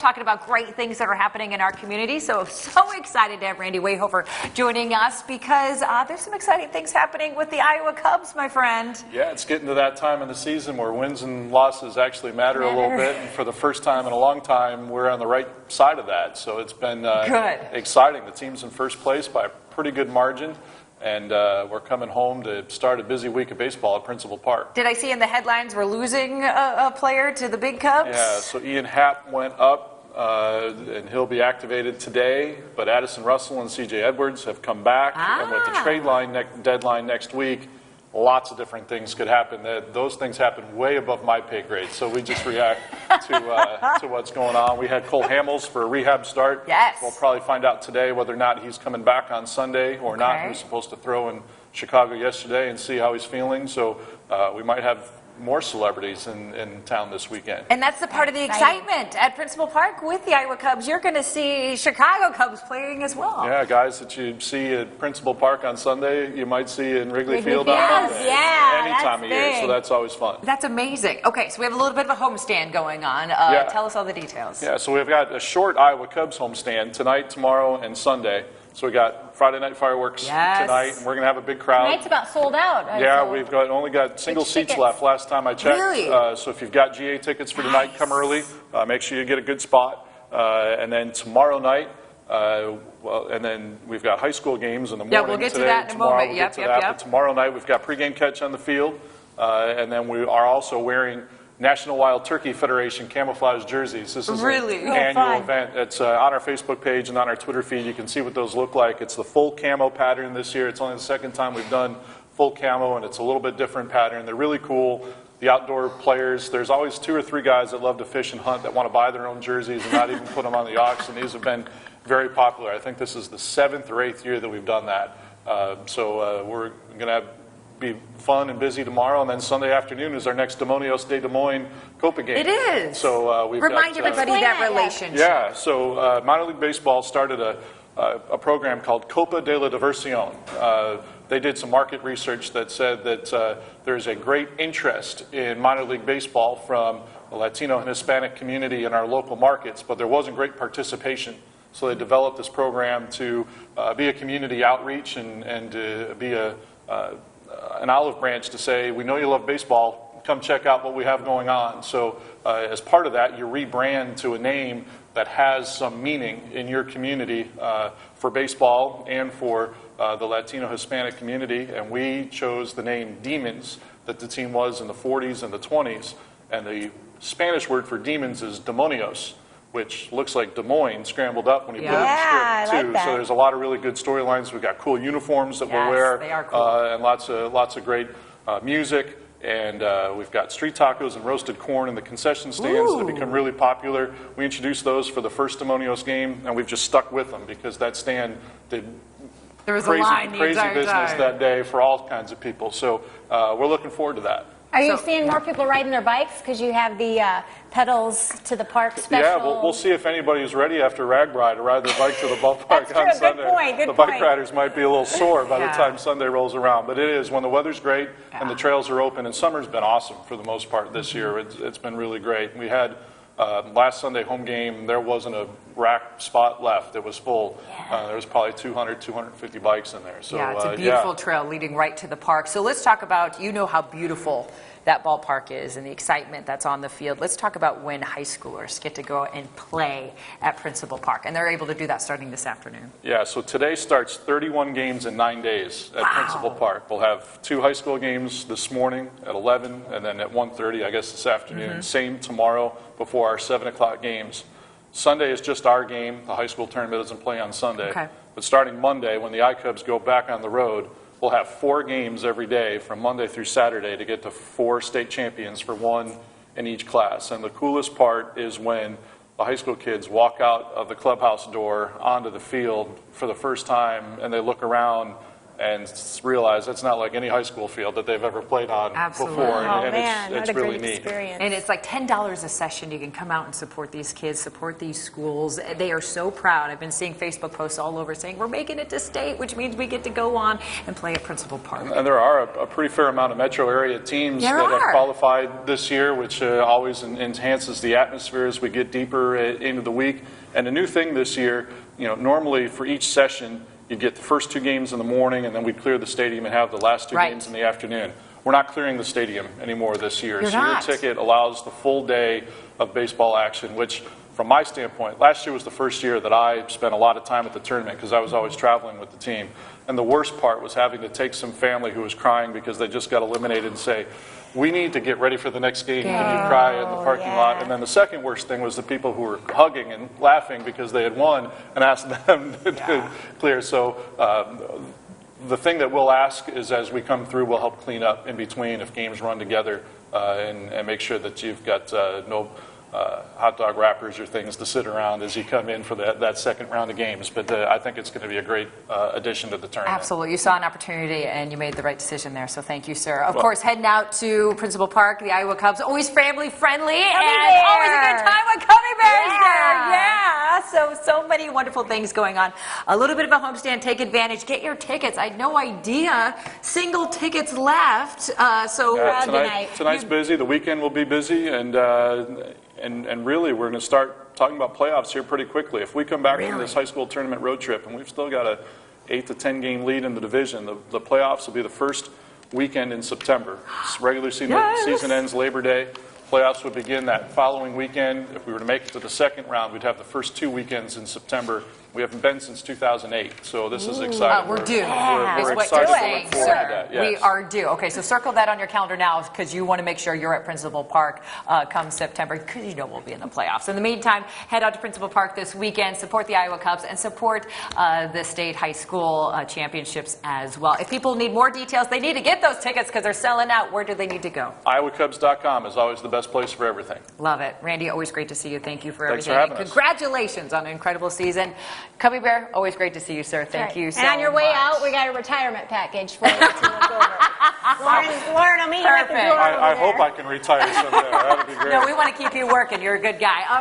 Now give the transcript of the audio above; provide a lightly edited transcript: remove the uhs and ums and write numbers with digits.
Talking about great things that are happening in our community. So excited to have Randy Wayhofer joining us because there's some exciting things happening with the Iowa Cubs, my friend. Yeah, it's getting to that time in the season where wins and losses actually matter a little bit. And for the first time in a long time, we're on the right side of that. So it's been exciting. The team's in first place by a pretty good margin. And we're coming home to start a busy week of baseball at Principal Park. Did I see in the headlines we're losing a player to the big Cubs? Yeah, so Ian Happ went up, and he'll be activated today. But Addison Russell and C.J. Edwards have come back. And with the trade deadline next week, lots of different things could happen. Those things happen way above my pay grade, so we just react to what's going on. We had Cole Hamels for a rehab start. Yes. We'll probably find out today whether or not he's coming back on Sunday or not. He was supposed to throw in Chicago yesterday and see how he's feeling, so we might have more celebrities in town this weekend. And that's the part of the excitement at Principal Park with the Iowa Cubs. You're going to see Chicago Cubs playing as well. Yeah, guys that you see at Principal Park on Sunday, you might see in Wrigley Field on Monday. Yeah, any time of year, so that's always fun. That's amazing. Okay, so we have a little bit of a homestand going on. Tell us all the details. Yeah, so we've got a short Iowa Cubs homestand tonight, tomorrow, and Sunday. So we got Friday night fireworks tonight, and we're going to have a big crowd. Tonight's about sold out. We've only got single seats left last time I checked. Really? So if you've got GA tickets for tonight, come early. Make sure you get a good spot. And then tomorrow night, and then we've got high school games in the morning. Yeah, we'll get today. to that in a moment. We'll get to that. But tomorrow night, we've got pregame catch on the field. And then we are also wearing National Wild Turkey Federation camouflage jerseys. This is an annual event. It's on our Facebook page and on our Twitter feed. You can see what those look like. It's the full camo pattern this year. It's only the second time we've done full camo, and it's a little bit different pattern. They're really cool. The outdoor players, there's always 2 or 3 guys that love to fish and hunt that want to buy their own jerseys and not even put them on the auction. These have been very popular. I think this is the 7th or 8th year that we've done that. We're going to be fun and busy tomorrow, and then Sunday afternoon is our next Demonios de Des Moines Copa game. It is. So remind everybody that relationship. Yeah. So minor league baseball started a program called Copa de la Diversión. They did some market research that said that there's a great interest in minor league baseball from the Latino and Hispanic community in our local markets, but there wasn't great participation. So they developed this program to be a community outreach and to be an olive branch to say, we know you love baseball, come check out what we have going on. So as part of that, you rebrand to a name that has some meaning in your community for baseball and for the Latino Hispanic community. And we chose the name Demons that the team was in the 40s and the 20s. And the Spanish word for demons is demonios, which looks like Des Moines scrambled up when you put it in the script too. So there's a lot of really good storylines. We've got cool uniforms that we'll wear, they are cool. And lots of great music. And we've got street tacos and roasted corn in the concession stands that have become really popular. We introduced those for the first Demonios game, and we've just stuck with them because that stand did crazy business that day for all kinds of people. So we're looking forward to that. Are you seeing more people riding their bikes because you have the pedals to the park special? Yeah, we'll see if anybody is ready after RAGBRAI to ride their bike to the ballpark on Sunday. Good point. The bike riders might be a little sore by the time Sunday rolls around, but it is when the weather's great and the trails are open, and summer's been awesome for the most part this year. It's been really great. We had last Sunday home game, there wasn't a rack spot left. It was full. There was probably 200, 250 bikes in there. So, it's a beautiful trail leading right to the park. So let's talk about, how beautiful that ballpark is and the excitement that's on the field. Let's talk about when high schoolers get to go and play at Principal Park. And they're able to do that starting this afternoon. Yeah, so today starts 31 games in 9 days at Principal Park. We'll have 2 high school games this morning at 11 and then at 1:30, I guess, this afternoon. Same tomorrow before our 7 o'clock games. Sunday is just our game. The high school tournament doesn't play on Sunday. But starting Monday, when the I-Cubs go back on the road, we'll have 4 games every day from Monday through Saturday to get to 4 state champions for 1 in each class. And the coolest part is when the high school kids walk out of the clubhouse door onto the field for the first time and they look around and realize that's not like any high school field that they've ever played on Absolutely. before. Oh, And man, it's what a really great neat. experience. And it's like $10 a session. You can come out and support these kids, support these schools. They are so proud. I've been seeing Facebook posts all over saying, we're making it to state, which means we get to go on and play at Principal Park. And there are a pretty fair amount of metro area teams There that have are. qualified this year, which always enhances the atmosphere as we get deeper into the week. And a new thing this year, normally for each session, you get the first 2 games in the morning, and then we clear the stadium and have the last 2 Right. games in the afternoon. We're not clearing the stadium anymore this year. You're So not. your ticket allows the full day of baseball action, which from my standpoint, last year was the first year that I spent a lot of time at the tournament because I was always traveling with the team. And the worst part was having to take some family who was crying because they just got eliminated and say, we need to get ready for the next game. Can you cry in the parking lot? yeah. And then the second worst thing was the people who were hugging and laughing because they had won and asked them to clear. So the thing that we'll ask is as we come through, we'll help clean up in between if games run together and make sure that you've got no hot dog wrappers or things to sit around as you come in for that second round of games. But I think it's going to be a great addition to the tournament. Absolutely. You saw an opportunity and you made the right decision there. So thank you, sir. Of Well- course, heading out to Principal Park, the Iowa Cubs, always family friendly and Bear. always a good time when Cubby Bear is there. Yeah. Yeah. So many wonderful things going on. A little bit of a homestand. Take advantage. Get your tickets. I had no idea. Single tickets left. So Crowd Tonight- tonight. Tonight's busy. The weekend will be busy, and really, we're going to start talking about playoffs here pretty quickly. If we come back from this high school tournament road trip, and we've still got a 8 to 10 game lead in the division, the playoffs will be the first weekend in September. Regular season ends Labor Day. Playoffs would begin that following weekend. If we were to make it to the second round, we'd have the first 2 weekends in September. We haven't been since 2008, so this is exciting. we're due, We're is what excited you're to saying, look forward to sir. that. We Yes. are due. Okay, so circle that on your calendar now because you want to make sure you're at Principal Park come September because we'll be in the playoffs. In the meantime, head out to Principal Park this weekend, support the Iowa Cubs, and support the state high school championships as well. If people need more details, they need to get those tickets because they're selling out. Where do they need to go? IowaCubs.com is always the best place for everything. Love it. Randy, always great to see you. Thank you for Thanks for everything. having us. Congratulations on an incredible season. Cubby Bear, always great to see you, sir. Thank Right. you so And on your way much. out, we got a retirement package for you to look over. Lauren will meet you at the Perfect. door. I over hope there. I can retire someday. That would be great. No, we want to keep you working. You're a good guy. All